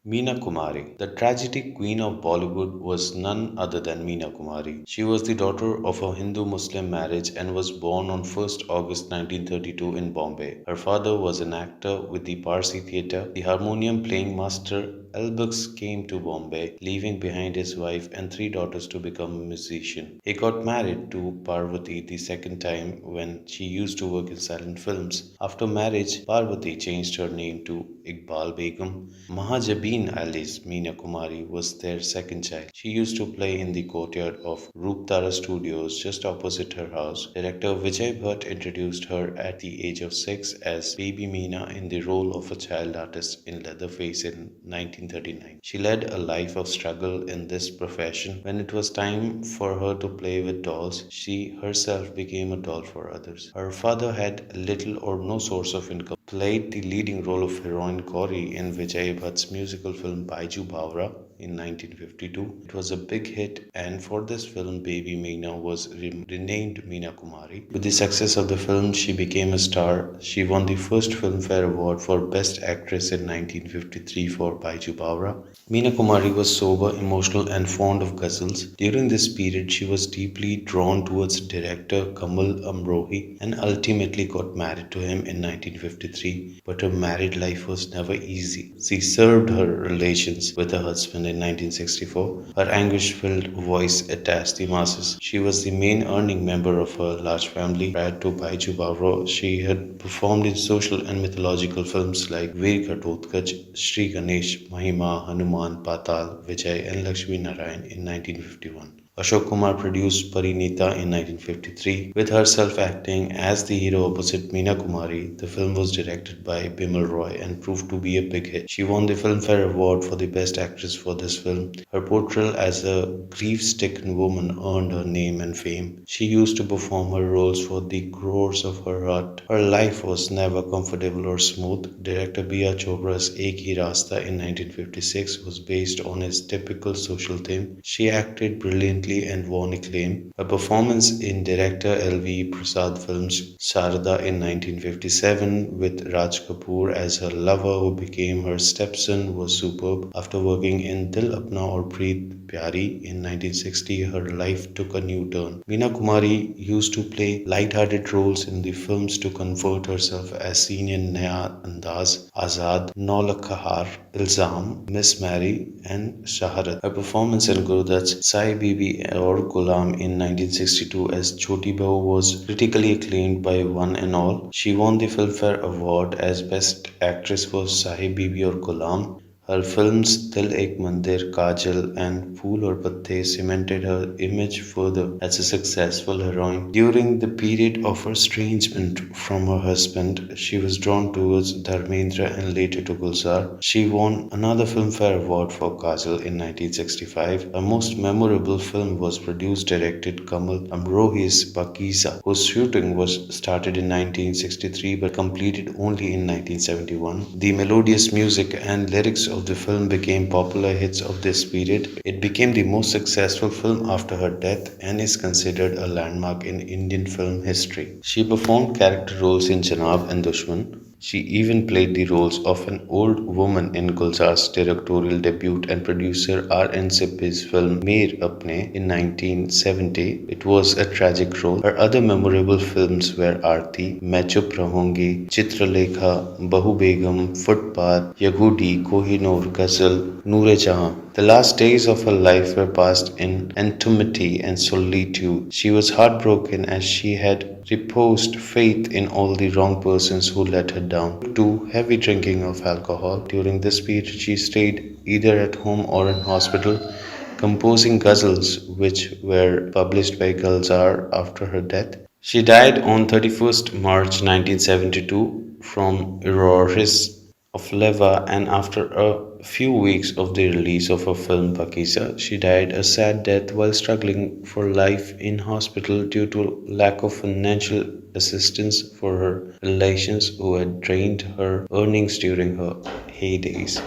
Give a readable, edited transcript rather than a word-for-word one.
Meena Kumari. The tragic queen of Bollywood was none other than Meena Kumari. She was the daughter of a Hindu Muslim marriage and was born on 1st August 1932 in Bombay. Her father was an actor with the Parsi theatre. The harmonium playing master Elbux came to Bombay, leaving behind his wife and three daughters to become a musician. He got married to Parvati the second time when she used to work in silent films. After marriage, Parvati changed her name to Iqbal Begum. Mahajabeen Alice Meena Kumari was their second child. She used to play in the courtyard of Rooptara Studios just opposite her house. Director Vijay Bhatt introduced her at the age of 6 as Baby Meena in the role of a child artist in Leatherface in 1939. She led a life of struggle in this profession. When it was time for her to play with dolls, she herself became a doll for others. Her father had little or no source of income, played the leading role of heroine Gauri in Vijay Bhatt's musical film Baiju Bawra in 1952. It was a big hit, and for this film, Baby Meena was renamed Meena Kumari. With the success of the film, she became a star. She won the first Filmfare Award for Best Actress in 1953 for Baiju Bawra. Meena Kumari was sober, emotional, and fond of ghazals. During this period, she was deeply drawn towards director Kamal Amrohi and ultimately got married to him in 1953. But her married life was never easy. She served her relations with her husband in 1964. Her anguish-filled voice attached the masses. She was the main earning member of her large family. Prior to Baiju Bawra, she had performed in social and mythological films like Veer Ghatotkaч, Sri Ganesh, Mahima, Hanuman, Patal, Vijay, and Lakshmi Narayan in 1951. Ashok Kumar produced Parinita in 1953, with herself acting as the hero opposite Meena Kumari. The film was directed by Bimal Roy and proved to be a big hit. She won the Filmfare Award for the Best Actress for this film. Her portrayal as a grief-stricken woman earned her name and fame. She used to perform her roles for the crores of her heart. Her life was never comfortable or smooth. Director B.R. Chopra's Ek Hi Rasta in 1956 was based on his typical social theme. She acted brilliantly and won acclaim. Her performance in director L.V. Prasad films Sharda in 1957 with Raj Kapoor as her lover who became her stepson was superb. After working in Dil Apna Aur Preet Pyari in 1960, her life took a new turn. Meena Kumari used to play light-hearted roles in the films to comfort herself as seen in Naya Andaz, Azad, Naulakahar, Ilzam, Miss Mary, and Shaharat. Her performance in Gurudat's Sai Bibi or Gulam in 1962 as Choti Bahu was critically acclaimed by one and all. She won the Filmfare Award as Best Actress for Sahi Bibi or Gulam. Her films Dil Ek Mandir, Kajal, and Phool Aur Patte cemented her image further as a successful heroine. During the period of her estrangement from her husband, she was drawn towards Dharmendra and later to Gulzar. She won another Filmfare Award for Kajal in 1965. Her most memorable film was produced-directed Kamal Amrohi's Pakeeza, whose shooting was started in 1963 but completed only in 1971. The melodious music and lyrics of the film became popular hits of this period. It became the most successful film after her death and is considered a landmark in Indian film history. She performed character roles in Janab and Dushman. She even played the roles of an old woman in Gulzar's directorial debut and producer R.N. Sippi's film Mere Apne in 1970. It was a tragic role. Her other memorable films were Aarti, Main Chup Rahungi, Chitralekha, Bahu Begum, Footpath, Yagudi, Kohinoor, Ghazal, Noor-e-Jahan. The last days of her life were passed in enmity and solitude. She was heartbroken as she had reposed faith in all the wrong persons who let her down. To heavy drinking of alcohol. During this period, she stayed either at home or in hospital, composing ghazals which were published by Gulzar after her death. She died on 31st March 1972 from cirrhosis of liver, and after a few weeks of the release of her film Pakeeza, she died a sad death while struggling for life in hospital due to lack of financial assistance for her relations who had drained her earnings during her heydays.